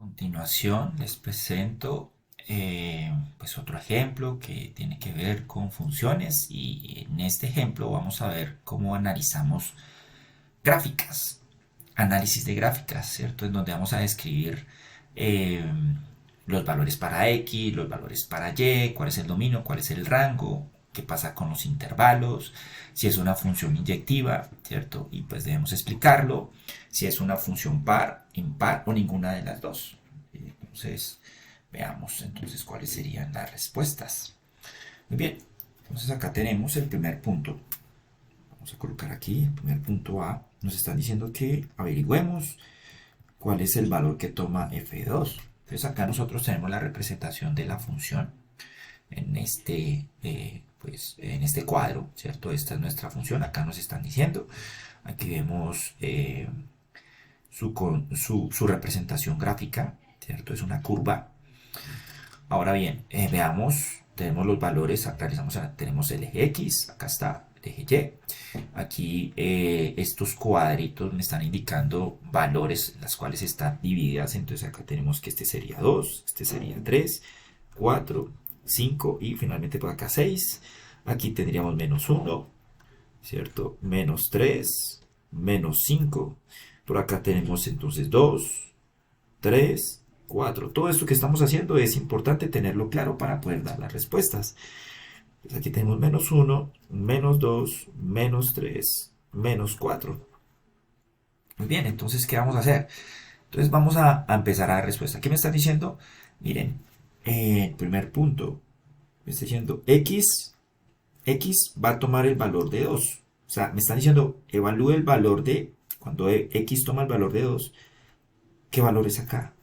Continuación les presento pues otro ejemplo que tiene que ver con funciones y en este ejemplo vamos a ver cómo analizamos gráficas, análisis de gráficas, ¿cierto? En donde vamos a describir eh, los valores para X, los valores para Y, cuál es el dominio, cuál es el rango, qué pasa con los intervalos, si es una función inyectiva, ¿cierto? Y pues debemos explicarlo, si es una función par, impar o ninguna de las dos. Entonces, veamos entonces cuáles serían las respuestas. Muy bien, entonces acá tenemos el primer punto. Vamos a colocar aquí el primer punto A. Nos están diciendo que averigüemos cuál es el valor que toma f2. Entonces acá nosotros tenemos la representación de la función en pues, en este cuadro, ¿cierto? Esta es nuestra función, acá nos están diciendo. Aquí vemos su representación gráfica, ¿cierto? Es una curva. Ahora bien, veamos, tenemos los valores, tenemos el eje X, acá está el eje Y. Aquí estos cuadritos me están indicando valores, las cuales están divididas. Entonces acá tenemos que este sería 2, este sería 3, 4, 5 y finalmente por acá 6. Aquí tendríamos menos 1, ¿cierto? Menos 3, menos 5. Por acá tenemos entonces 2, 3, 4. Todo esto que estamos haciendo es importante tenerlo claro para poder dar las respuestas. Pues aquí tenemos menos 1, menos 2, menos 3, menos 4. Muy bien, entonces, ¿qué vamos a hacer? Entonces vamos a empezar a dar respuesta. ¿Qué me están diciendo? Miren, el primer punto, me está diciendo X va a tomar el valor de 2. O sea, me están diciendo, evalúe el valor de, cuando X toma el valor de 2, ¿qué valor es acá?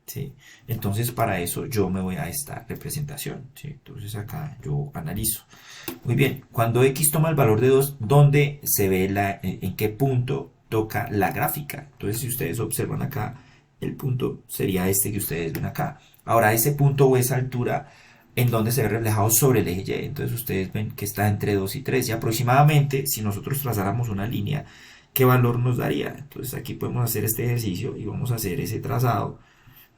¿Sí? Entonces para eso yo me voy a esta representación, ¿sí? Entonces acá yo analizo. Muy bien, cuando X toma el valor de 2, ¿dónde se ve en qué punto toca la gráfica? Entonces si ustedes observan acá, el punto sería este que ustedes ven acá. Ahora ese punto o esa altura, ¿en dónde se ve reflejado sobre el eje Y? Entonces ustedes ven que está entre 2 y 3 y aproximadamente si nosotros trazáramos una línea, ¿qué valor nos daría? Entonces aquí podemos hacer este ejercicio y vamos a hacer ese trazado.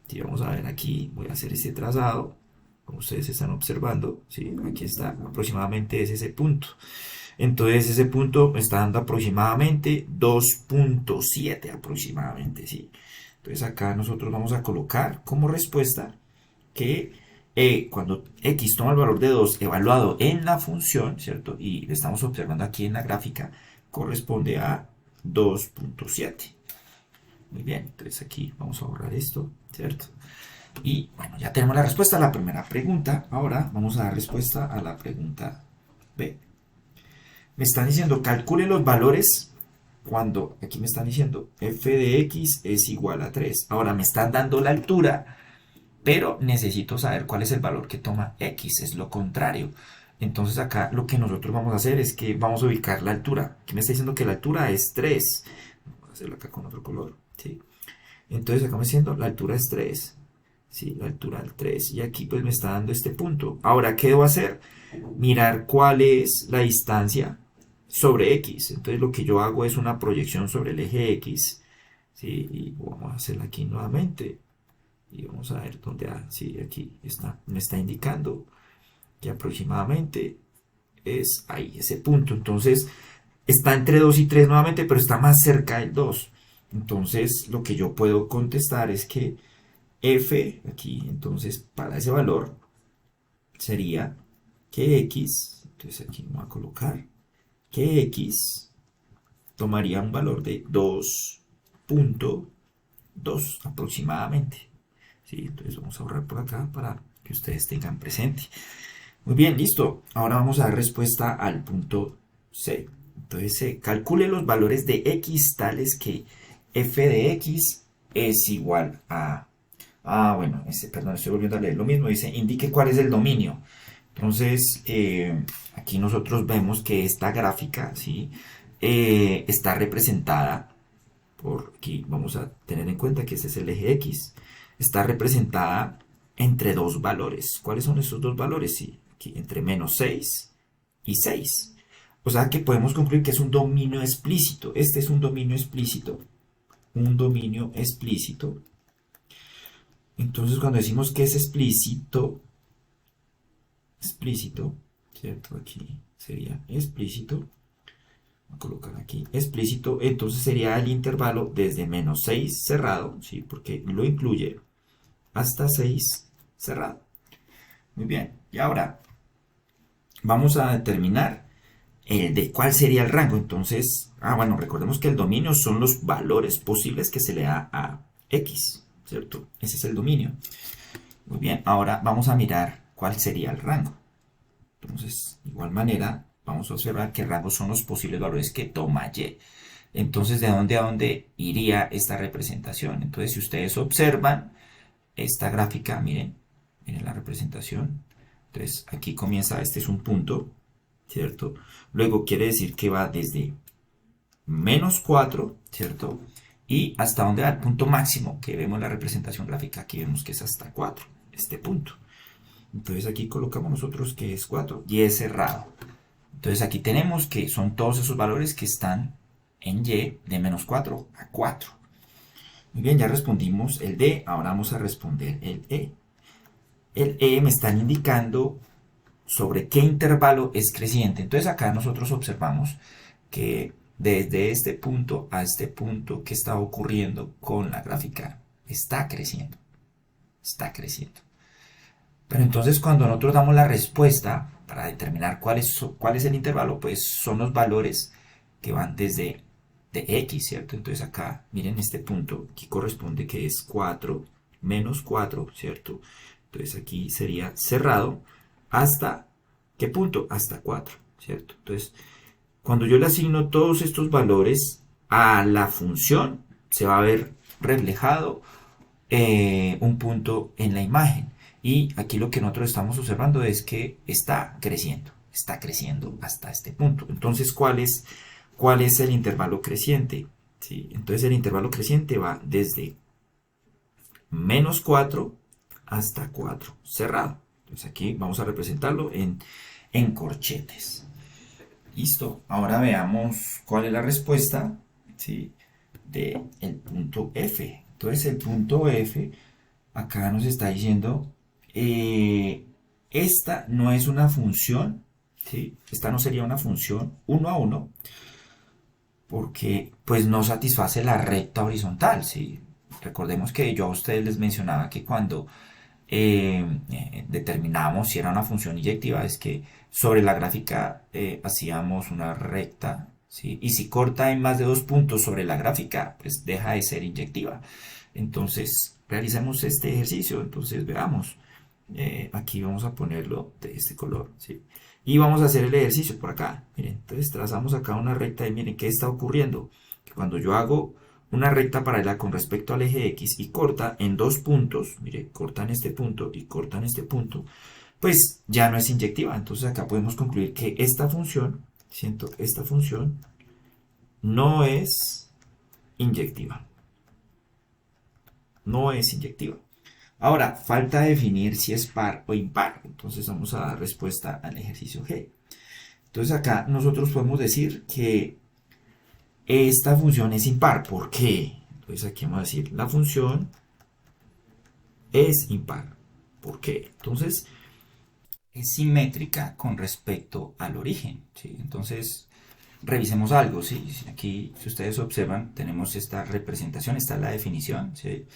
Y vamos a ver aquí, voy a hacer este trazado, como ustedes están observando, ¿sí? Aquí está, aproximadamente es ese punto. Entonces ese punto me está dando aproximadamente 2.7 aproximadamente, ¿sí? Entonces acá nosotros vamos a colocar como respuesta que cuando X toma el valor de 2 evaluado en la función, ¿cierto? Y lo estamos observando aquí en la gráfica, corresponde a 2.7. Muy bien, entonces aquí vamos a borrar esto, ¿cierto? Y bueno, ya tenemos la respuesta a la primera pregunta. Ahora vamos a dar respuesta a la pregunta B. Me están diciendo, calcule los valores cuando, aquí me están diciendo, f de x es igual a 3. Ahora me están dando la altura, pero necesito saber cuál es el valor que toma x, es lo contrario. Entonces acá lo que nosotros vamos a hacer es que vamos a ubicar la altura. Aquí me está diciendo que la altura es 3. Vamos a hacerlo acá con otro color, ¿sí? Entonces acá me está diciendo la altura es 3. Sí, la altura del 3. Y aquí pues me está dando este punto. Ahora, ¿qué debo hacer? Mirar cuál es la distancia sobre X. Entonces lo que yo hago es una proyección sobre el eje X. ¿Sí? Y vamos a hacerla aquí nuevamente. Y vamos a ver dónde, sí, aquí está, me está indicando que aproximadamente es ahí, ese punto. Entonces está entre 2 y 3 nuevamente, pero está más cerca del 2. Entonces lo que yo puedo contestar es que f, aquí, entonces para ese valor sería que x, entonces aquí me voy a colocar que x tomaría un valor de 2.2 aproximadamente. ¿Sí? Entonces vamos a ahorrar por acá para que ustedes tengan presente. Muy bien, listo. Ahora vamos a dar respuesta al punto C. Entonces se calcule los valores de x tales que f de x es igual a... bueno, perdón, estoy volviendo a leer lo mismo. Dice, indique cuál es el dominio. Entonces, aquí nosotros vemos que esta gráfica, ¿sí? Está representada por, aquí vamos a tener en cuenta que este es el eje X. Está representada entre dos valores. ¿Cuáles son esos dos valores? Sí, aquí entre menos 6 y 6. O sea que podemos concluir que es un dominio explícito. Este es un dominio explícito. Un dominio explícito Entonces cuando decimos que es explícito, ¿cierto? Aquí sería explícito. Voy a colocar aquí explícito, entonces sería el intervalo desde -6 cerrado, ¿sí? Porque lo incluye, hasta 6 cerrado. Muy bien, y ahora vamos a determinar el de cuál sería el rango. Entonces, bueno, recordemos que el dominio son los valores posibles que se le da a x, ¿cierto? Ese es el dominio. Muy bien, ahora vamos a mirar cuál sería el rango. Entonces, de igual manera, vamos a observar que el rango son los posibles valores que toma y. Entonces, ¿de dónde a dónde iría esta representación? Entonces, si ustedes observan esta gráfica, miren la representación. Entonces, aquí comienza, este es un punto, ¿cierto? Luego quiere decir que va desde -4, ¿cierto? Y hasta donde va el punto máximo que vemos en la representación gráfica. Aquí vemos que es hasta 4, este punto. Entonces aquí colocamos nosotros que es 4 y es cerrado. Entonces aquí tenemos que son todos esos valores que están en y de -4 a 4. Muy bien, ya respondimos el D, ahora vamos a responder el E. El E me están indicando sobre qué intervalo es creciente. Entonces acá nosotros observamos que desde este punto a este punto, ¿qué está ocurriendo con la gráfica? Está creciendo. Está creciendo. Pero entonces cuando nosotros damos la respuesta para determinar cuál es el intervalo, pues son los valores que van desde de x, ¿cierto? Entonces acá, miren este punto, aquí corresponde que es 4 -4, ¿cierto? Entonces aquí sería cerrado hasta, ¿qué punto? Hasta 4, ¿cierto? Entonces, cuando yo le asigno todos estos valores a la función, se va a ver reflejado un punto en la imagen. Y aquí lo que nosotros estamos observando es que está creciendo hasta este punto. Entonces, cuál es el intervalo creciente? ¿Sí? Entonces, el intervalo creciente va desde -4 hasta 4, cerrado. Entonces, aquí vamos a representarlo en corchetes. Listo. Ahora veamos cuál es la respuesta, ¿sí? Del punto F. Entonces, el punto F acá nos está diciendo, esta no es una función, ¿sí? Esta no sería una función 1 a 1, porque pues no satisface la recta horizontal, ¿sí? Recordemos que yo a ustedes les mencionaba que cuando determinamos si era una función inyectiva, es que sobre la gráfica hacíamos una recta, ¿sí? Y si corta en más de 2 puntos sobre la gráfica, pues deja de ser inyectiva. Entonces, realicemos este ejercicio. Entonces, veamos. Aquí vamos a ponerlo de este color, ¿sí? Y vamos a hacer el ejercicio por acá. Miren, entonces trazamos acá una recta y miren qué está ocurriendo. Que cuando yo hago una recta paralela con respecto al eje X y corta en 2 puntos, mire, corta en este punto y corta en este punto, pues ya no es inyectiva. Entonces acá podemos concluir que esta función, siento, esta función no es inyectiva. No es inyectiva. Ahora, falta definir si es par o impar. Entonces vamos a dar respuesta al ejercicio G. Entonces acá nosotros podemos decir que esta función es impar. ¿Por qué? Entonces aquí vamos a decir, la función es impar. ¿Por qué? Entonces, es simétrica con respecto al origen, ¿sí? Entonces, revisemos algo, ¿sí? Aquí, si ustedes observan, tenemos esta representación, esta es la definición, ¿sí?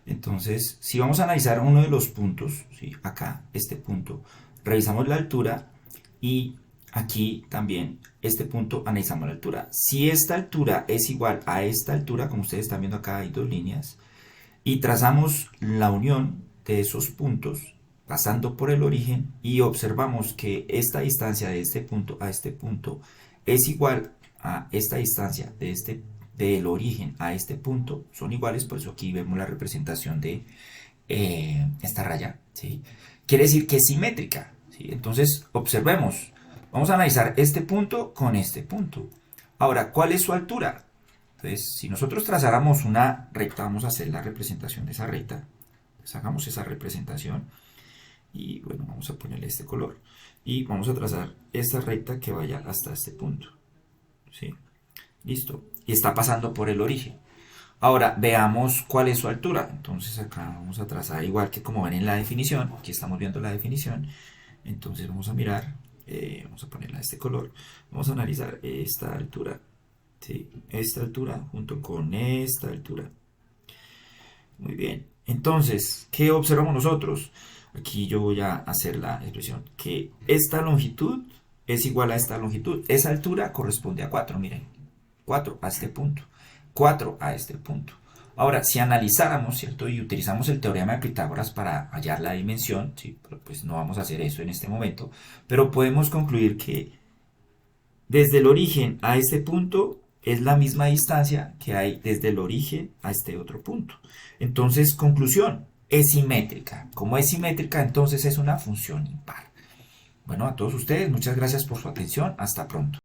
Entonces, si vamos a analizar uno de los puntos, ¿sí? Acá, este punto, revisamos la altura y aquí también, este punto, analizamos la altura. Si esta altura es igual a esta altura, como ustedes están viendo acá hay dos líneas, y trazamos la unión de esos puntos pasando por el origen y observamos que esta distancia de este punto a este punto es igual a esta distancia del origen a este punto, son iguales, por eso aquí vemos la representación de esta raya, ¿sí? Quiere decir que es simétrica, ¿sí? Entonces observemos, vamos a analizar este punto con este punto. Ahora, ¿cuál es su altura? Entonces, si nosotros trazáramos una recta, vamos a hacer la representación de esa recta. Pues hagamos esa representación y bueno, vamos a ponerle este color y vamos a trazar esta recta que vaya hasta este punto, ¿sí? Listo. Y está pasando por el origen. Ahora, veamos cuál es su altura. Entonces acá vamos a trazar igual que como ven en la definición. Aquí estamos viendo la definición. Entonces vamos a mirar, vamos a ponerla de este color. Vamos a analizar esta altura. ¿Sí? Esta altura junto con esta altura. Muy bien. Entonces, ¿qué observamos nosotros? Aquí yo voy a hacer la expresión. Que esta longitud es igual a esta longitud. Esa altura corresponde a 4, miren. 4 a este punto. 4 a este punto. Ahora, si analizáramos, ¿cierto? Y utilizamos el teorema de Pitágoras para hallar la dimensión, ¿sí? Pero pues no vamos a hacer eso en este momento, pero podemos concluir que desde el origen a este punto es la misma distancia que hay desde el origen a este otro punto. Entonces, conclusión, es simétrica. Como es simétrica, entonces es una función impar. Bueno, a todos ustedes, muchas gracias por su atención. Hasta pronto.